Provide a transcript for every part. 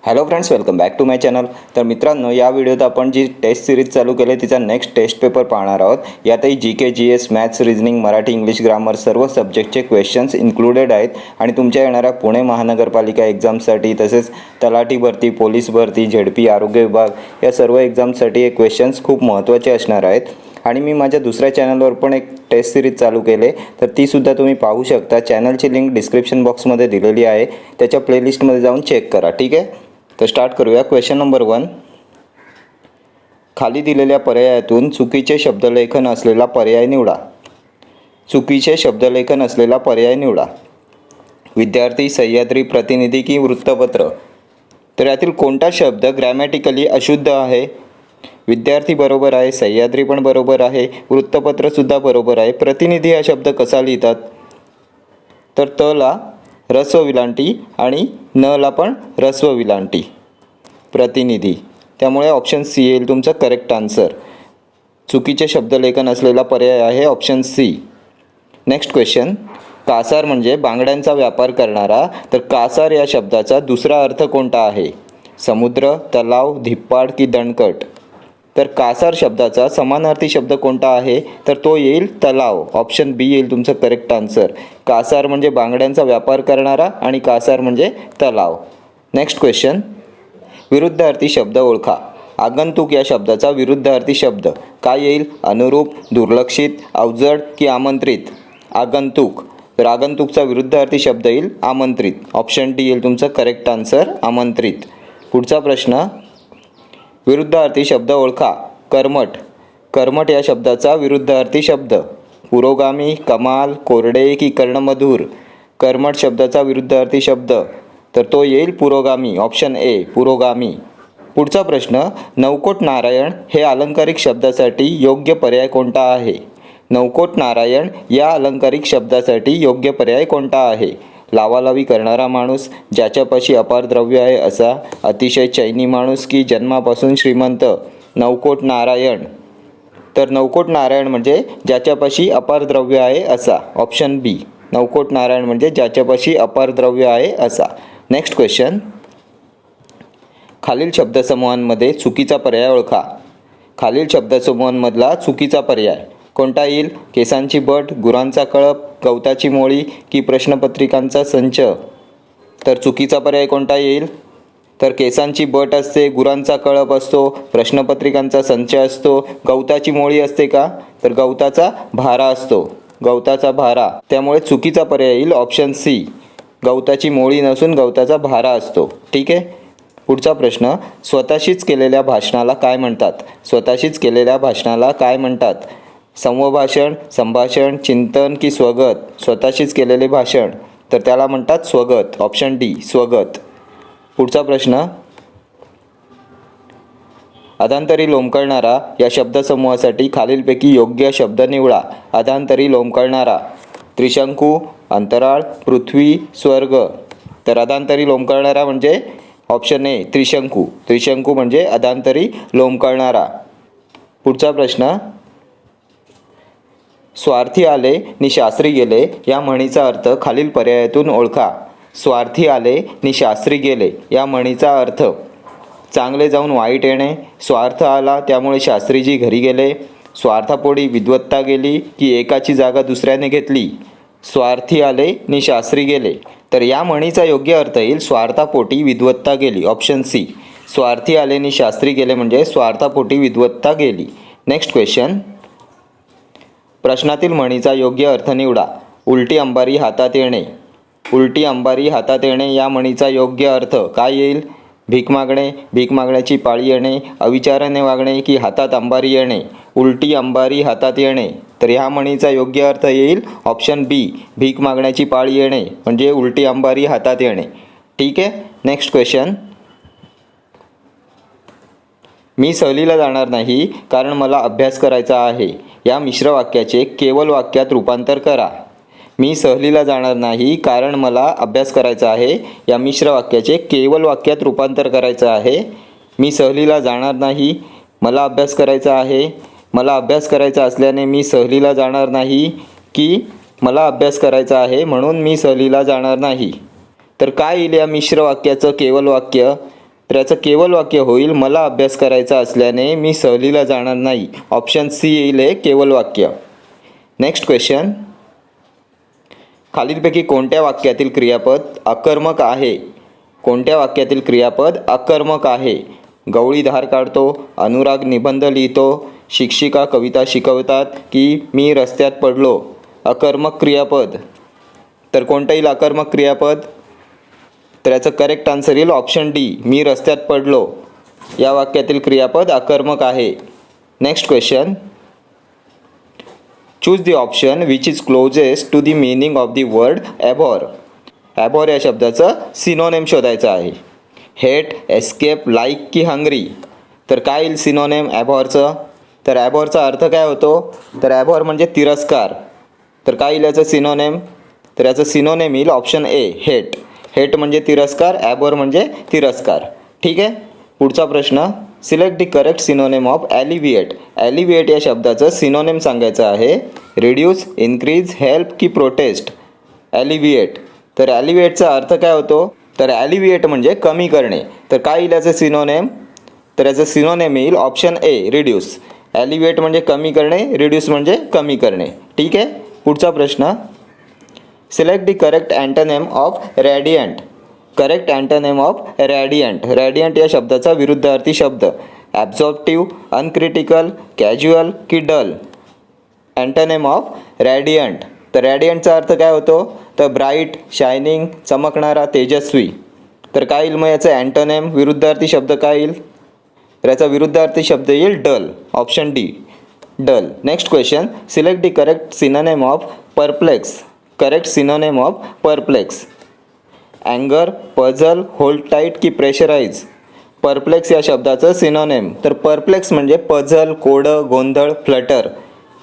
Hello friends, welcome back to my channel. तर मित्रांनो, या व्हिडिओत आपण जी टेस्ट सिरीज चालू केली तिचा नेक्स्ट टेस्ट पेपर पाहणार आहोत. यातही G K, G S, maths, reasoning, Marathi, English, grammar सर्व सब्जेक्टचे क्वेश्चन्स इन्क्लुडेड आहेत. आणि तुमच्या येणाऱ्या पुणे महानगरपालिका एक्झामसाठी, तसेच तलाठी भरती, पोलीस भरती, झेडपी, आरोग्य विभाग या सर्व एक्झामसाठी हे क्वेश्चन्स खूप महत्त्वाचे असणार आहेत. आणि मी माझ्या दुसऱ्या चॅनलवर पण एक टेस्ट सिरीज चालू केले, तर तीसुद्धा तुम्ही पाहू शकता. चॅनलची लिंक डिस्क्रिप्शन बॉक्समध्ये दिलेली आहे, त्याच्या प्लेलिस्टमध्ये जाऊन चेक करा. ठीक आहे, तर स्टार्ट करूया. Question number 1. खाली दिलेल्या पर्यायातून चुकीचे शब्दलेखन असलेला पर्याय निवडा. चुकीचे शब्दलेखन असलेला पर्याय निवडा. विद्यार्थी, सह्याद्री, प्रतिनिधी की वृत्तपत्र. तर यातील कोणता शब्द ग्रॅमॅटिकली अशुद्ध आहे? विद्यार्थी बरोबर आहे, सह्याद्री पण बरोबर आहे, वृत्तपत्रसुद्धा बरोबर आहे. प्रतिनिधी हा शब्द कसा लिहितात? तर त ला ऱ्हस्व विलांटी आणि न ला पण ऱ्हस्व विलांटी. प्रतिनिधी, त्यामुळे ऑप्शन सी येईल तुमचा करेक्ट आन्सर. चुकीचे शब्दलेखन असलेला पर्याय आहे ऑप्शन सी. Next question. कासार म्हणजे बांगड्यांचा व्यापार करणारा. तर कासार या शब्दाचा दुसरा अर्थ कोणता आहे? समुद्र, तलाव, धिप्पाड की दणकट. तर कासार शब्दाचा समानार्थी शब्द कोणता आहे? तर तो येईल तलाव. ऑप्शन बी येईल तुमचं करेक्ट आन्सर. कासार म्हणजे बांगड्यांचा व्यापार करणारा आणि कासार म्हणजे तलाव. Next question. विरुद्धार्थी शब्द ओळखा. आगंतुक या शब्दाचा विरुद्धार्थी शब्द काय येईल? अनुरूप, दुर्लक्षित, अवजड की आमंत्रित. आगंतुक. तर आगंतुकचा विरुद्धार्थी शब्द येईल आमंत्रित. ऑप्शन डी येईल तुमचं करेक्ट आन्सर, आमंत्रित. पुढचा प्रश्न. विरुद्धार्थी शब्द ओळखा. कर्मठ. कर्मठ या शब्दाचा विरुद्धार्थी शब्द पुरोगामी, कमाल, कोरडे की कर्णमधुर. कर्मठ शब्दाचा विरुद्धार्थी शब्द तर तो येईल पुरोगामी. ऑप्शन ए पुरोगामी. पुढचा प्रश्न. नवकोट नारायण हे अलंकारिक शब्दासाठी योग्य पर्याय कोणता आहे? नवकोट नारायण या अलंकारिक शब्दासाठी योग्य पर्याय कोणता आहे? लावालावी करणारा माणूस, ज्याच्यापाशी अपार द्रव्य आहे असा, अतिशय चैनी माणूस की जन्मापासून श्रीमंत. नवकोट नारायण. तर नवकोट नारायण म्हणजे ज्याच्यापाशी अपार द्रव्य आहे असा. ऑप्शन बी. नवकोट नारायण म्हणजे ज्याच्यापाशी अपार द्रव्य आहे असा. Next question. खालील शब्दसमूहांमध्ये चुकीचा पर्याय ओळखा. खालील शब्दसमूहांमधला चुकीचा पर्याय कोणता येईल? केसांची बट, गुरांचा कळप, गवताची मोळी की प्रश्नपत्रिकांचा संच. तर चुकीचा पर्याय कोणता येईल? तर केसांची बट असते, गुरांचा कळप असतो, प्रश्नपत्रिकांचा संच असतो. गवताची मोळी असते का? तर गवताचा भारा असतो. गवताचा भारा. त्यामुळे चुकीचा पर्याय येईल ऑप्शन सी. गवताची मोळी नसून गवताचा भारा असतो. ठीक आहे. पुढचा प्रश्न. स्वतःशीच केलेल्या भाषणाला काय म्हणतात? स्वतःशीच केलेल्या भाषणाला काय म्हणतात? संभाषण, संभाषण, चिंतन की स्वगत. स्वतःशीच केलेले भाषण तर त्याला म्हणतात स्वगत. ऑप्शन डी स्वगत. पुढचा प्रश्न. अधांतरी लोंबकळणारा या शब्दसमूहासाठी खालीलपैकी योग्य शब्द निवडा. अधांतरी लोंबकळणारा. त्रिशंकू, अंतराळ, पृथ्वी, स्वर्ग. तर अधांतरी लोंबकळणारा म्हणजे ऑप्शन ए त्रिशंकू. त्रिशंकू म्हणजे अधांतरी लोंबकळणारा. पुढचा प्रश्न. स्वार्थी आले नि शास्त्री गेले या म्हणीचा अर्थ खालील पर्यायातून ओळखा. स्वार्थी आले नि शास्त्री गेले या म्हणीचा अर्थ चांगले जाऊन वाईट येणे, स्वार्थ आला त्यामुळे शास्त्रीजी घरी गेले, स्वार्थापोटी विद्वत्ता गेली की एकाची जागा दुसऱ्याने घेतली. स्वार्थी आले नि शास्त्री गेले. तर या म्हणीचा योग्य अर्थ येईल स्वार्थापोटी विद्वत्ता गेली. Option C. स्वार्थी आले नि शास्त्री गेले म्हणजे स्वार्थापोटी विद्वत्ता गेली. Next question. प्रश्नातील म्हणीचा योग्य अर्थ निवडा. उलटी अंबारी हातात येणे. उलटी अंबारी हातात येणे या म्हणीचा योग्य अर्थ काय येईल? भीक मागणे, भीक मागण्याची पाळी येणे, अविचाराने वागणे की हातात अंबारी येणे. उलटी अंबारी हातात येणे. तर ह्या म्हणीचा योग्य अर्थ येईल ऑप्शन बी. भीक मागण्याची पाळी येणे म्हणजे उलटी अंबारी हातात येणे. ठीक आहे. Next question. मी सहलीला जाणार नाही कारण मला अभ्यास करायचा आहे या मिश्र वाक्याचे केवल वाक्यात रूपांतर करा. मी सहलीला जाणार नाही कारण मला अभ्यास करायचा आहे या मिश्र वाक्याचे केवल वाक्यात रूपांतर करायचं आहे. मी सहलीला जाणार नाही, मला अभ्यास करायचा आहे. मला अभ्यास करायचा असल्याने मी सहलीला जाणार नाही की मला अभ्यास करायचा आहे म्हणून मी सहलीला जाणार नाही. तर काय येईल या मिश्र वाक्याचं केवल वाक्य? तर याचं केवळ वाक्य होईल मला अभ्यास करायचा असल्याने मी सहलीला जाणार नाही. ऑप्शन सी येईल हे केवळ वाक्य. नेक्स्ट क्वेश्चन, खालीलपैकी कोणत्या वाक्यातील क्रियापद अकर्मक आहे? कोणत्या वाक्यातील क्रियापद अकर्मक आहे? गवळी धार काढतो, अनुराग निबंध लिहितो, शिक्षिका कविता शिकवतात की मी रस्त्यात पडलो. अकर्मक क्रियापद. तर कोणतं येईल अकर्मक क्रियापद? तर याचं करेक्ट आन्सर येईल ऑप्शन डी, मी रस्त्यात पडलो. या वाक्यातील क्रियापद अकर्मक आहे. Next question, choose the option which is closest to the meaning of the word abhor. Abhor या शब्दाचं सिनोनेम शोधायचं आहे. हेट, एस्केप, लाईक की हंग्री. तर काय येईल सिनोनेम ॲबॉरचं? तर ॲबॉरचा अर्थ काय होतो? तर ॲबॉर म्हणजे तिरस्कार. तर काय येईल याचं सिनोनेम? तर याचं सिनोनेम येईल ऑप्शन ए, हेट. हेट म्हणजे तिरस्कार, ॲबॉर म्हणजे तिरस्कार. ठीक आहे. पुढचा प्रश्न, select the correct synonym of alleviate. Alleviate या शब्दाचं सिनोनेम सांगायचं आहे. रिड्यूस, इन्क्रीज, हेल्प की प्रोटेस्ट. ॲलिव्हिएट. तर ॲलिव्हिएटचा अर्थ काय होतो? तर ॲलिव्हिएट म्हणजे कमी करणे. तर काय येईल याचं सिनोनेम? तर याचं सिनोनेम येईल ऑप्शन ए, रिड्यूस. ॲलिव्हिएट म्हणजे कमी करणे, रिड्यूस म्हणजे कमी करणे. ठीक आहे. पुढचा प्रश्न, select the correct antonym of radiant. Correct antonym of radiant. Radiant या शब्दाचा विरुद्धार्थी शब्द. ॲब्झॉर्प्टिव्ह, अनक्रिटिकल, कॅज्युअल की डल. Antonym of radiant. तर रॅडियंटचा अर्थ काय होतो? तर ब्राईट, शायनिंग, चमकणारा, तेजस्वी. तर काय येईल मग याचं अँटोनिम, विरुद्धार्थी शब्द काय येईल? तर याचा विरुद्धार्थी शब्द येईल dull. Option D, dull. Next question, select the correct synonym of perplex. Correct synonym of perplex. अँगर, पझल, होल्ड टाईट की प्रेशराइज. परप्लेक्स या शब्दाचं सिनोनेम. तर परप्लेक्स म्हणजे पझल, कोडं, गोंधळ, फ्लटर.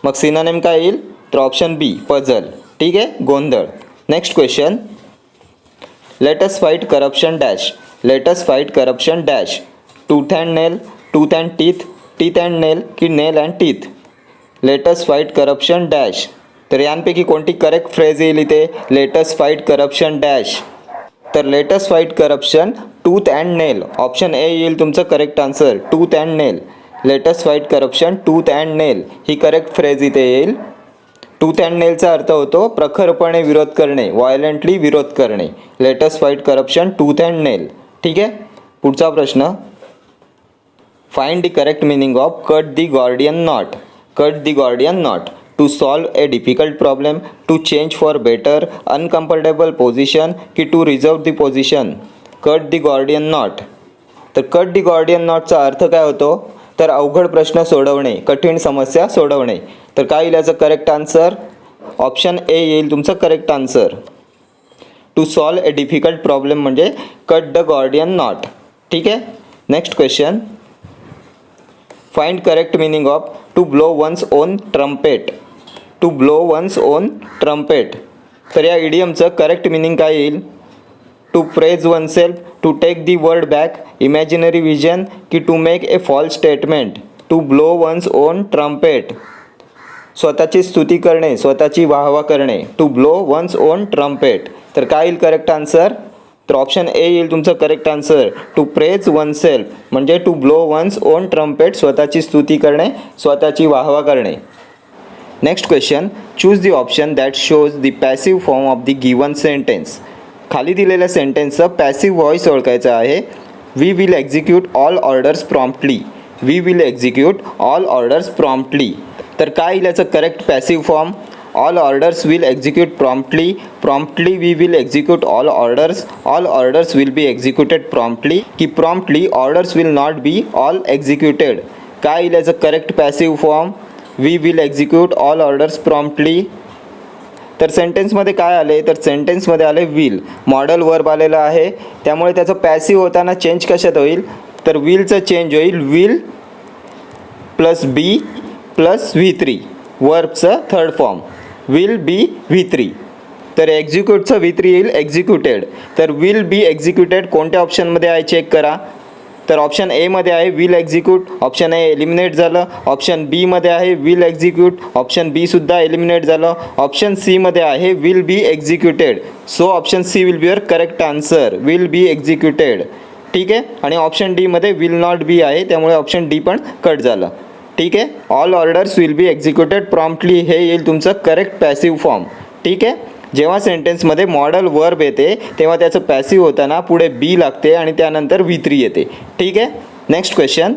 मग सिनोनेम काय येईल? तर ऑप्शन बी, पझल. ठीक आहे, गोंधळ. Next question, let us fight corruption dash. Let us fight corruption dash. Tooth and nail, tooth and teeth, teeth and nail की nail and teeth. Let us fight corruption dash. तर यांपैकी कोणती correct phrase येईल इथे? Let us fight corruption dash. तर let us fight corruption tooth and nail. Option A येईल तुमचं correct answer, tooth and nail. Let us fight corruption tooth and nail he correct phrase इथे येईल. Tooth and नेलचा अर्थ होतो प्रखरपणे विरोध करणे, violently विरोध करणे. Let us fight corruption tooth and nail. ठीक आहे. पुढचा प्रश्न, find the correct meaning of cut the Gordian knot. Cut the Gordian knot. To solve a difficult problem, to change for better, uncomfortable position की to reserve the position. Cut the Gordian knot. तर cut the Gordian नॉटचा अर्थ काय होतो? तर अवघड प्रश्न सोडवणे, कठीण समस्या सोडवणे. तर काय येईल याचं करेक्ट आन्सर? ऑप्शन ए येईल तुमचं correct answer. To solve a difficult problem म्हणजे कट द गॉर्डियन नॉट. ठीक आहे. Next question, find correct meaning of to blow one's own trumpet. To blow one's own trumpet. तर या इडियमचं correct meaning काय येईल? To praise oneself, to take the word back, imaginary vision की to make a false statement. To blow one's own trumpet. स्वतःची स्तुती करणे, स्वतःची वाहवा करणे. To blow one's own trumpet. तर काय येईल करेक्ट आन्सर? तर ऑप्शन ए येईल तुमचं correct answer, to praise oneself म्हणजे to blow one's own trumpet, स्वतःची स्तुती करणे, स्वतःची वाहवा करणे. Next question, choose the option that shows the passive form of the given sentence. खाली दिलेल्या सेंटेन्सचं पॅसिव्ह व्हॉइस ओळखायचं आहे. We will execute all orders promptly. We will execute all orders promptly. तर काय येईल याचं correct passive form? All orders will execute promptly. Promptly we will execute all orders. All orders will be executed promptly की promptly orders will not be all executed. काय येईल याचं correct passive form? We will execute all orders promptly. तर सेंटेन्समध्ये काय आले? तर सेंटेन्समध्ये आले विल. मॉडल वर्ब आलेलं आहे, त्यामुळे त्याचं पॅसिव्ह होताना चेंज कशात होईल? तर विलचं चेंज होईल will plus be plus V3. वर्बचं third form will be V3. तर एक्झिक्यूटचं V3 येईल एक्झिक्युटेड. तर विल बी एक्झिक्युटेड कोणत्या ऑप्शनमध्ये आहे चेक करा. तर ऑप्शन एमध्ये आहे will execute, option A eliminate झालं. ऑप्शन बीमध्ये आहे विल एक्झिक्यूट, ऑप्शन बीसुद्धा एलिमिनेट झालं. ऑप्शन सीमध्ये आहे will be executed. So option C will be your correct answer, will be executed. ठीक आहे. आणि ऑप्शन डीमध्ये विल नॉट बी आहे, त्यामुळे ऑप्शन डी पण कट झालं. ठीक आहे. All orders will be executed promptly हे येईल तुमचं करेक्ट पॅसिव्ह फॉर्म. ठीक आहे. जेव्हा सेंटेन्समध्ये मॉडल वर्ब येते तेव्हा त्याचं पॅसिव्ह होताना पुढे बी लागते आणि त्यानंतर V3 येते. ठीक आहे. Next question,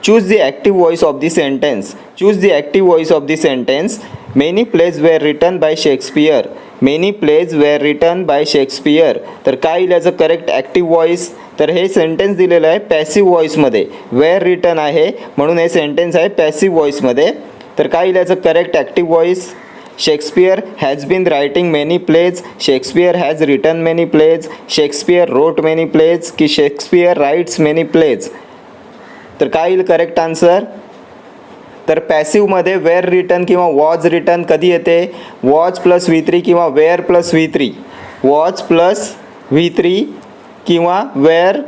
choose the active voice of the sentence. Choose the active voice of the sentence. Many plays were written by Shakespeare. Many plays were written by Shakespeare. तर काय येईल याचं करेक्ट ॲक्टिव्ह व्हॉइस? तर हे sentence दिलेलं आहे passive व्हॉइसमध्ये, wear return आहे म्हणून हे सेंटेन्स आहे पॅसिव्ह व्हॉइसमध्ये. तर काय येईल याचं correct active voice? Shakespeare has been writing many plays. Shakespeare has written many plays. Shakespeare wrote many plays की शेक्सपियर राईट्स मेनी प्लेज. तर काय येईल करेक्ट आन्सर? तर पॅसिव्हमध्ये वेअर रिटन किंवा वॉज रिटन कधी येते? वॉज प्लस V3 किंवा wear plus V3. Was plus V3 किंवा वेअर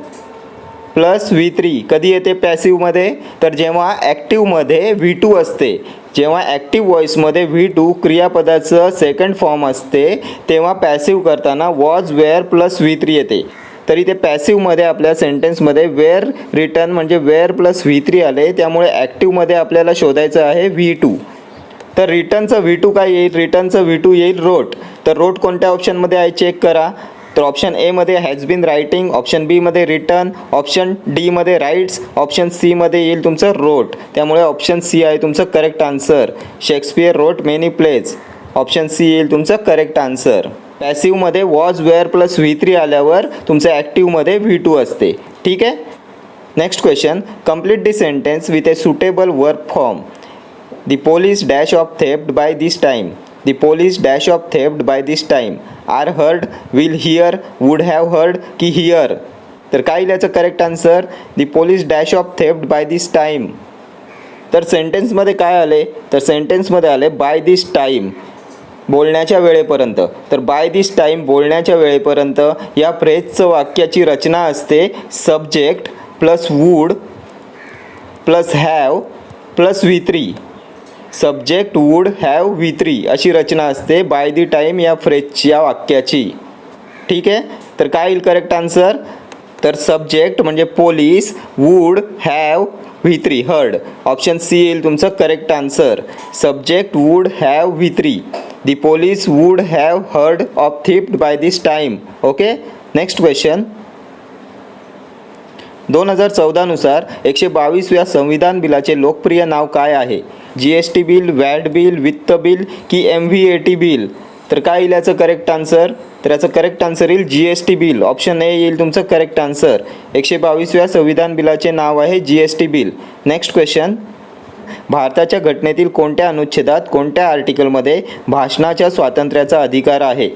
प्लस V3 कधी येते पॅसिव्हमध्ये? तर जेव्हा ॲक्टिव्हमध्ये V2 असते. जेव्हा ॲक्टिव्ह व्हॉइसमध्ये V2 क्रियापदाचं सेकंड फॉर्म असते तेव्हा पॅसिव्ह करताना वॉज वेअर प्लस V3 येते. तरी ते पॅसिव्हमध्ये आपल्या सेंटेन्समध्ये वेअर रिटन म्हणजे वेअर प्लस V3 आले, त्यामुळे ॲक्टिव्हमध्ये आपल्याला शोधायचं आहे V2. तर रिटनचं V2 काय येईल? रिटनचं V2 येईल रोट. तर रोट कोणत्या ऑप्शनमध्ये आहे चेक करा. तर ऑप्शन एमध्ये हॅज बीन रायटिंग, ऑप्शन बीमध्ये रिटन, ऑप्शन डीमध्ये राईट्स, ऑप्शन सीमध्ये येईल तुमचं रोट. त्यामुळे ऑप्शन सी आहे तुमचं correct answer. Shakespeare wrote many plays. Option C येईल तुमचं करेक्ट आन्सर. पॅसिव्हमध्ये वॉज वेअर प्लस V3 आल्यावर तुमचं ॲक्टिव्हमध्ये V2 असते. ठीक आहे. Next question, complete the sentence with a suitable verb form. The police dash of theft by this time. The police dash of theft by this time. Are heard, will hear, would have heard की hear. तर काय येईल याचं correct answer? The police dash of theft by this time. तर सेंटेन्समध्ये काय आले? तर सेंटेन्समध्ये आले बाय दिस टाईम, बोलण्याच्या वेळेपर्यंत. तर बाय दिस टाईम बोलण्याच्या वेळेपर्यंत या फ्रेजचं वाक्याची रचना असते subject plus would plus have plus V3. Subject would have V3 अशी रचना असते बाय दी टाईम या फ्रेजच्या वाक्याची. ठीक आहे. तर काय येईल करेक्ट आन्सर? तर सब्जेक्ट म्हणजे police, would have V3 heard. Option C येईल तुमचं correct answer. Subject would have V3. The police would have heard of theft by this time. Okay. Next question, 2014 नुसार 122व्या संविधान बिलाचे लोकप्रिय नाव काय आहे? GST बिल, वॅट बिल, वित्त बिल की MVAT बिल. तर काय येईल याचं करेक्ट आन्सर? तर याचं करेक्ट आन्सर येईल GST बिल. ऑप्शन ए येईल तुमचं करेक्ट आन्सर. 122व्या संविधान बिलाचे नाव आहे GST बिल. नेक्स्ट क्वेश्चन, भारताच्या घटनेतील कोणत्या अनुच्छेदात कोणत्या आर्टिकलमध्ये भाषणाच्या स्वातंत्र्याचा अधिकार आहे?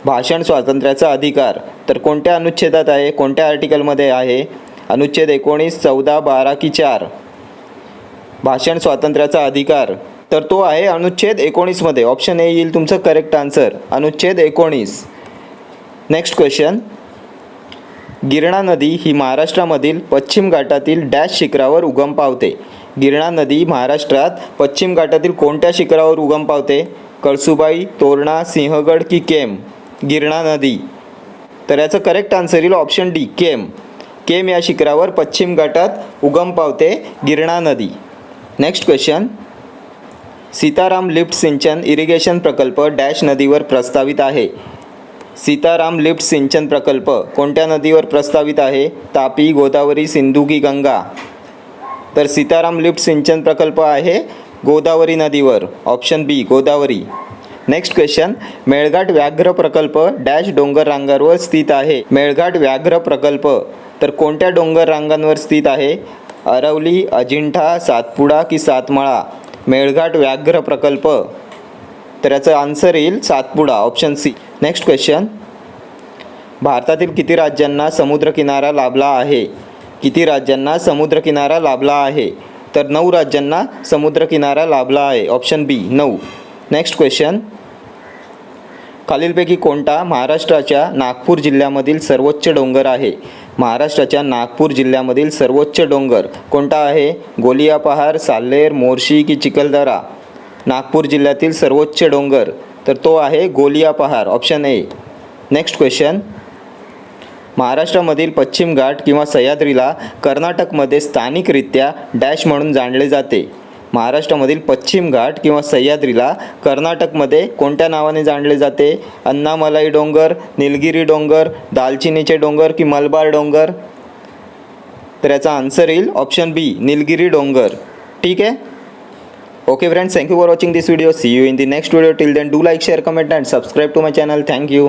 भाषण स्वातंत्र्याचा अधिकार. तर कोणत्या अनुच्छेदात आहे? कोणत्या आर्टिकलमध्ये आहे? अनुच्छेद 19, 14, 12 की 4. भाषण स्वातंत्र्याचा अधिकार तर तो आहे अनुच्छेद 19 मध्ये. ऑप्शन ए येईल तुमचं करेक्ट आन्सर. अनुच्छेद 19. नेक्स्ट क्वेश्चन, गिरणा नदी ही महाराष्ट्रामधील पश्चिम घाटातील डॅश शिखरावर उगम पावते. गिरणा नदी महाराष्ट्रात पश्चिम घाटातील कोणत्या शिखरावर उगम पावते? कळसुबाई, तोरणा, सिंहगड की केम. गिरणा नदी. तर याचं करेक्ट आन्सर येईल ऑप्शन डी केम. केम या शिखरावर पश्चिम घाटात उगम पावते गिरणा नदी. नेक्स्ट क्वेश्चन, सीताराम लिफ्ट सिंचन इरिगेशन प्रकल्प डॅश नदीवर प्रस्तावित आहे. सीताराम लिफ्ट सिंचन प्रकल्प कोणत्या नदीवर प्रस्तावित आहे? तापी, गोदावरी, सिंधू की गंगा. तर सीताराम लिफ्ट सिंचन प्रकल्प आहे गोदावरी नदीवर. ऑप्शन बी गोदावरी. नेक्स्ट क्वेश्चन, मेळघाट व्याघ्र प्रकल्प डॅश डोंगर रांगांवर स्थित आहे. मेळघाट व्याघ्र प्रकल्प तर कोणत्या डोंगर रांगांवर स्थित आहे? अरवली, अजिंठा, सातपुडा की सातमाळा. मेळघाट व्याघ्र प्रकल्प तर याचं आन्सर येईल Satpura. Option C. Next question, भारतातील किती राज्यांना समुद्रकिनारा लाभला आहे? किती राज्यांना समुद्रकिनारा लाभला आहे? तर 9 राज्यांना समुद्रकिनारा लाभला आहे. ऑप्शन बी 9. नेक्स्ट क्वेश्चन, खालीलपैकी कोणता महाराष्ट्राच्या नागपूर जिल्ह्यामधील सर्वोच्च डोंगर आहे? महाराष्ट्राच्या नागपूर जिल्ह्यामधील सर्वोच्च डोंगर कोणता आहे? गोलिया पहाड, साल्हेर, मोर्शी की चिखलदरा. नागपूर जिल्ह्यातील सर्वोच्च डोंगर तर तो आहे गोलिया पहाड. Option A. नेक्स्ट क्वेश्चन, महाराष्ट्रामधील पश्चिम घाट किंवा सह्याद्रीला कर्नाटकमध्ये स्थानिकरित्या डॅश म्हणून जाणले जाते. महाराष्ट्रामधील पश्चिम घाट किंवा सह्याद्रीला कर्नाटकमध्ये कोणत्या नावाने जाणले जाते? अन्नामलाई डोंगर, निलगिरी डोंगर, दालचिनीचे डोंगर की मलबार डोंगर? तर याचा आन्सर येईल ऑप्शन बी, निलगिरी डोंगर. ठीक आहे. Okay friends, thank you for watching this video. See you in the next video. Till then, do like, share, comment and subscribe to my channel. Thank you.